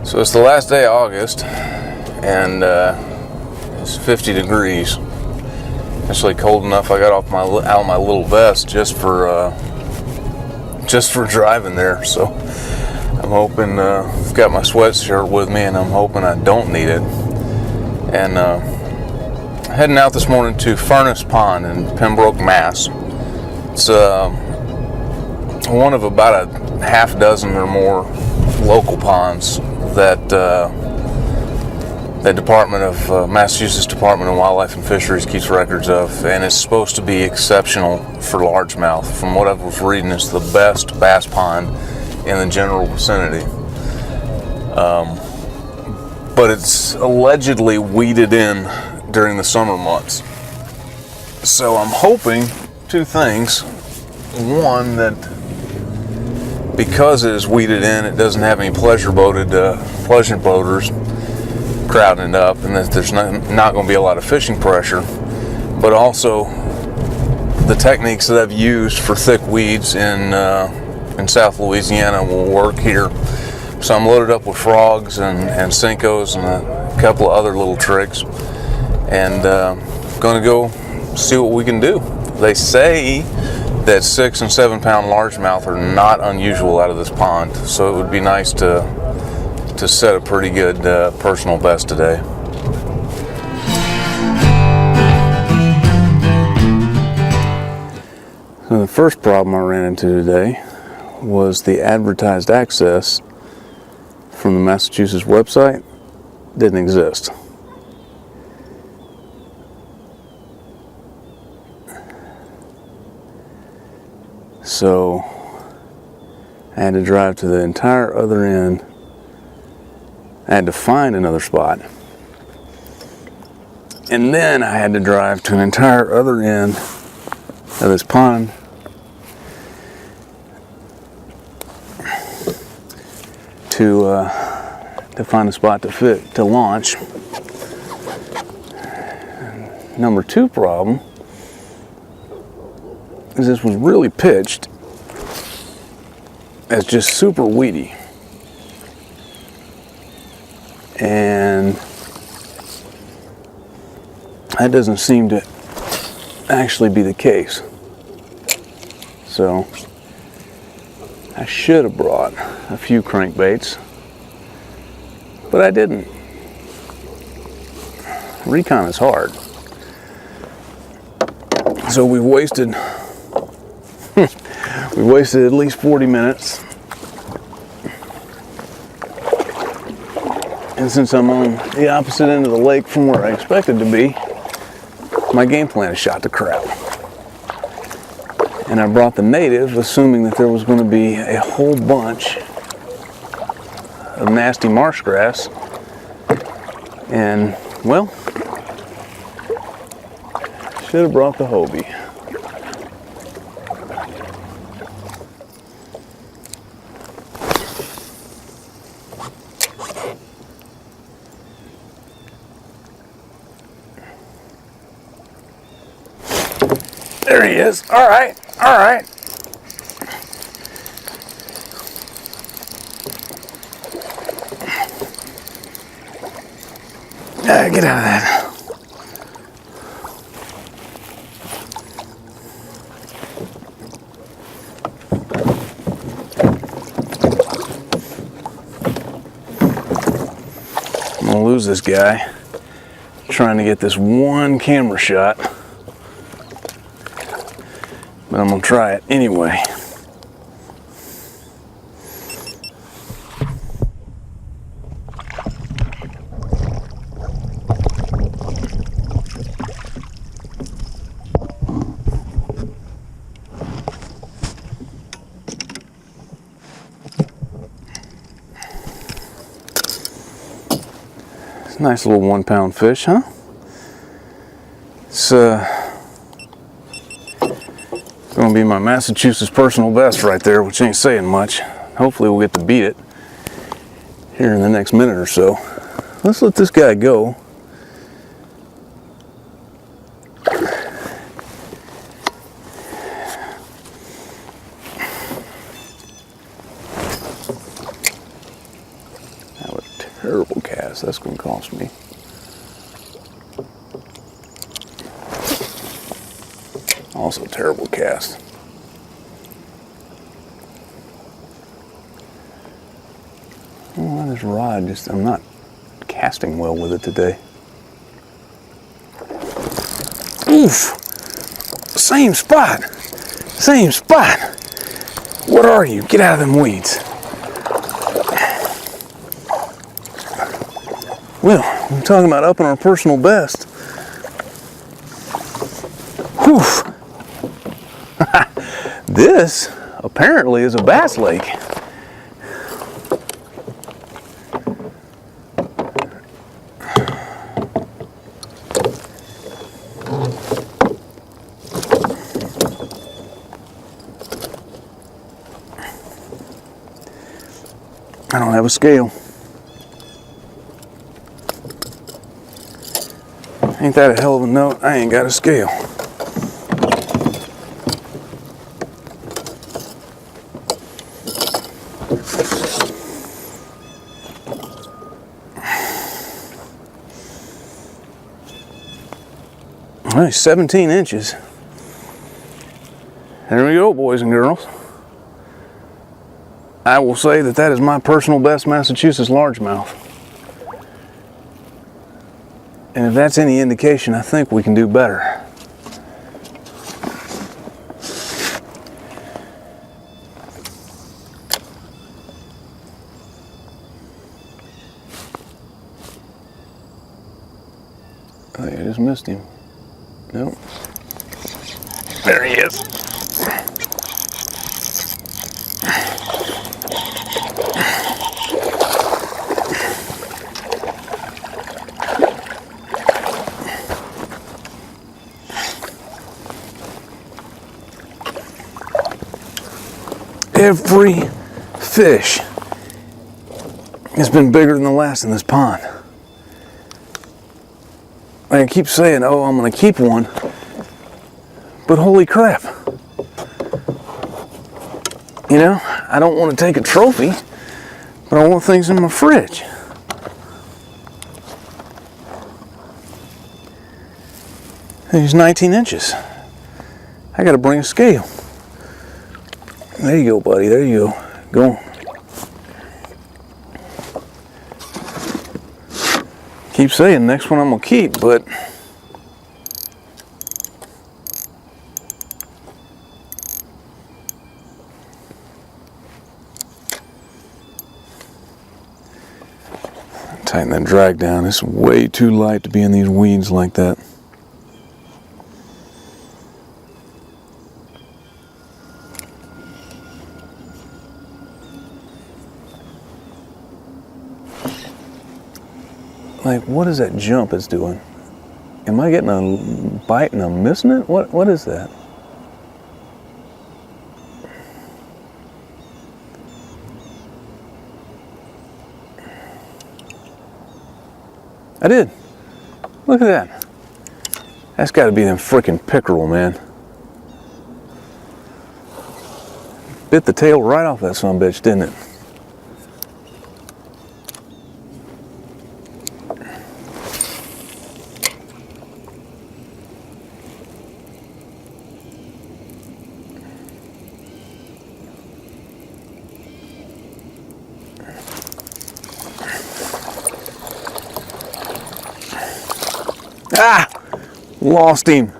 So it's the last day of August, and it's 50 degrees. Actually cold enough I got out of my little vest just for driving there. So I'm hoping I've got my sweatshirt with me, and I'm hoping I don't need it. And heading out this morning to Furnace Pond in Pembroke, Mass. It's one of about a half dozen or more local ponds that the Massachusetts Department of Wildlife and Fisheries keeps records of, and it's supposed to be exceptional for largemouth. From what I was reading, it's the best bass pond in the general vicinity. But it's allegedly weeded in during the summer months. So I'm hoping two things. One, that because it is weeded in, it doesn't have any pleasure boaters crowding it up, and that there's not going to be a lot of fishing pressure. But also, the techniques that I've used for thick weeds in South Louisiana will work here. So I'm loaded up with frogs and Senkos and a couple of other little tricks, and going to go see what we can do. They say that 6 and 7 pound largemouth are not unusual out of this pond, so it would be nice to set a pretty good personal best today. So the first problem I ran into today was the advertised access from the Massachusetts website didn't exist. So I had to drive to the entire other end. I had to find another spot. And then I had to drive to an entire other end of this pond to find a spot to launch. Number two problem is this was really pitched as just super weedy, and that doesn't seem to actually be the case. So I should have brought a few crankbaits, but I didn't. Recon is hard. So we've wasted at least 40 minutes. And since I'm on the opposite end of the lake from where I expected to be, my game plan is shot to crap. And I brought the native, assuming that there was going to be a whole bunch of nasty marsh grass. And, well, should have brought the Hobie. There he is. All right. Get out of that. I'm gonna lose this guy trying to get this one camera shot. But I'm going to try it anyway. It's a nice little 1 pound fish, huh? It's going to be my Massachusetts personal best right there, which ain't saying much. Hopefully we'll get to beat it here in the next minute or so. Let's let this guy go. Terrible cast. That's going to cost me. Also terrible cast. Oh, this rod I'm not casting well with it today. Oof! Same spot! Same spot! What are you? Get out of them weeds. Well, I'm talking about upping our personal best. Whew! This apparently is a bass lake. I don't have a scale. Ain't that a hell of a note? I ain't got a scale. Well, 17 inches. There we go, boys and girls. I will say that that is my personal best Massachusetts largemouth. And if that's any indication, I think we can do better. I think I just missed him. Nope. There he is. Every fish has been bigger than the last in this pond. I keep saying, oh, I'm going to keep one, but holy crap. You know, I don't want to take a trophy, but I want things in my fridge. He's 19 inches. I got to bring a scale. There you go, buddy. There you go. Go on. Keep saying next one I'm going to keep, but tighten that drag down. It's way too light to be in these weeds like that. Like, what is that jump it's doing? Am I getting a bite and I'm missing it? What is that? I did. Look at that. That's got to be them freaking pickerel, man. Bit the tail right off that sumbitch, didn't it? Ah! Lost him.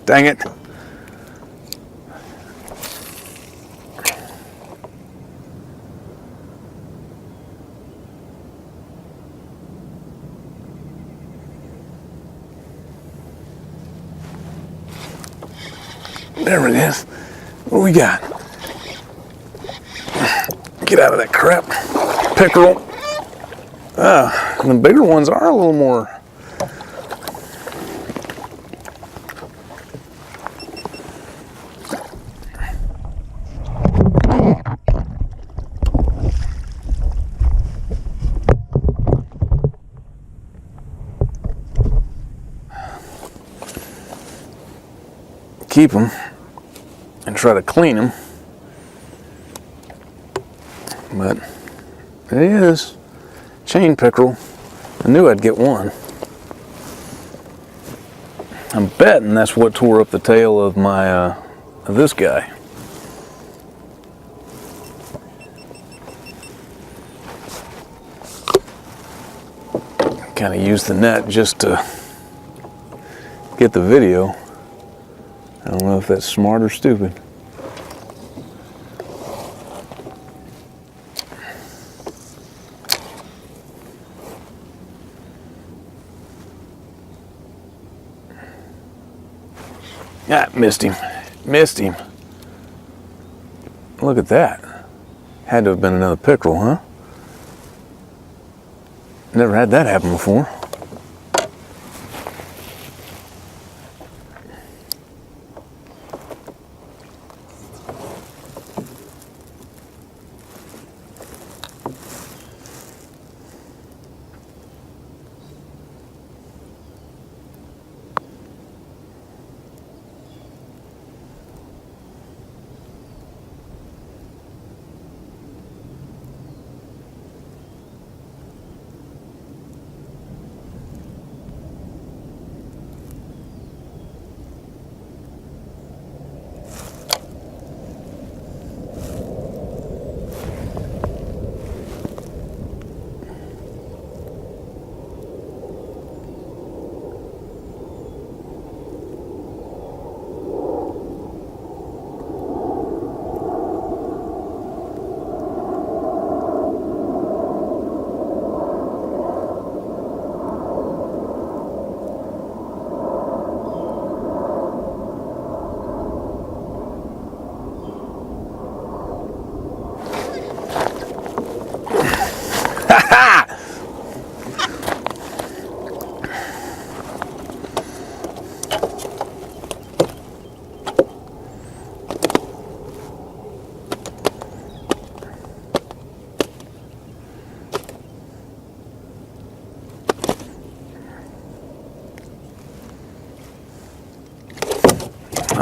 Dang it. There it is. What do we got? Get out of that crap. Pickerel. The bigger ones are a little more. Keep them and try to clean them, but there he is. chain pickerel. I knew I'd get one. I'm betting that's what tore up the tail of my of this guy. Kind of use the net just to get the video. I don't know if that's smart or stupid. Ah, missed him. Missed him. Look at that. Had to have been another pickerel, huh? Never had that happen before.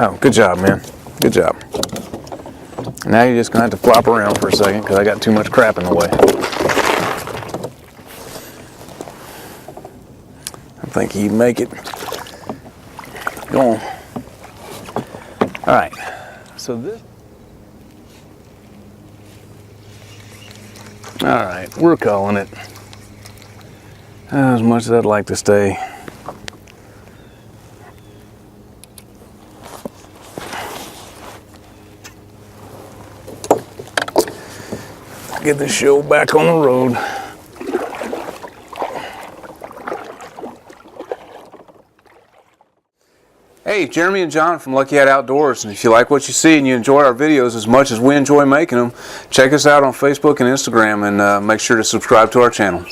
Oh, good job, man. Good job. Now you're just going to have to flop around for a second because I got too much crap in the way. I think he'd make it. Go on. All right. So this. All right, we're calling it. As much as I'd like to stay. Get the show back on the road. Hey, Jeremy and John from Lucky Hat Outdoors, and if you like what you see and you enjoy our videos as much as we enjoy making them, check us out on Facebook and Instagram, and make sure to subscribe to our channel.